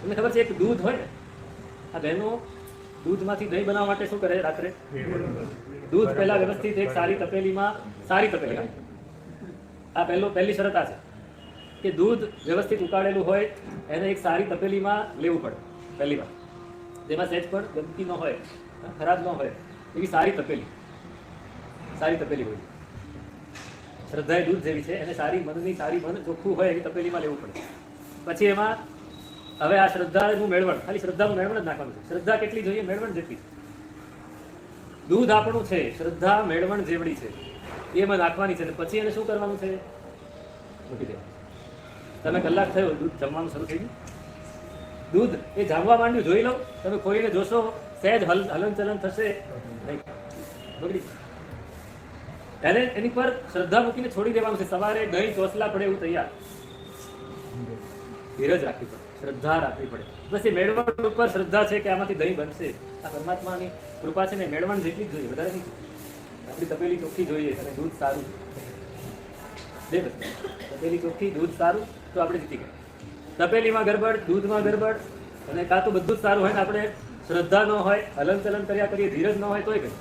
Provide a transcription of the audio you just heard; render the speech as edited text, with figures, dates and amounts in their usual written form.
તમને ખબર છે એક દૂધ હોય ને, આ બહેનો દૂધમાંથી દહીં બનાવવા માટે શું કરે? રાત્રે દૂધ પહેલા વ્યવસ્થિત એક સારી તપેલીમાં, સારી તપેલી, આ પહેલી શરત આ છે કે દૂધ વ્યવસ્થિત ઉકાળેલું હોય એને એક સારી તપેલીમાં લેવું પડે પહેલી વાર, જેમાં સહેજ પણ ગંદકી ન હોય, ખરાબ ન હોય એવી સારી તપેલી હોય. શ્રદ્ધા એ દૂધ જેવી છે, એને સારી મન ચોખ્ખું હોય એવી તપેલીમાં લેવું પડે. પછી એમાં હવે આ શ્રદ્ધાનું મેળવણ, ખાલી શ્રદ્ધાનું મેળવણ જ નાખવાનું છે. શ્રદ્ધા કેટલી જોઈએ? મેળવણ જેટલી. દૂધ આપણું છે, શ્રદ્ધા મેળવણ જેવડી છે, એમાં નાખવાની છે. પછી એને શું કરવાનું છે? મૂકી દેવાનું. તમે કલાક થયો દૂધ જમવાનું શરૂ થઈ ગયું, દૂધ એ જામવા માંડ્યું, જોઈ લો તમે, કોઈને જોશો સહેજ હલન ચલન થશે નહીં, બગડી એને એની પર શ્રદ્ધા મૂકીને છોડી દેવાનું છે. સવારે દહીં ચોસલા પડે એવું તૈયાર, ધીરજ રાખવી પડે, શ્રદ્ધા રાખવી પડે. બસ એ મેળવણ ઉપર શ્રદ્ધા છે કે આમાંથી દહીં બનશે. આ પરમાત્માની કૃપા છે ને, મેળવણ જેટલી જ જોઈએ, વધારે નહીં. આપણી તપેલી ચોખ્ખી જોઈએ અને દૂધ સારું, તપેલી ચોખ્ખી, દૂધ સારું, તો આપણે જીતી ગયા. તપેલીમાં ગરબડ, દૂધમાં ગરબડ, અને કાં તો બધું જ સારું હોય ને આપણે શ્રદ્ધા ન હોય, હલન ચલન કર્યા કરીએ, ધીરજ ન હોય તોય ગઈ.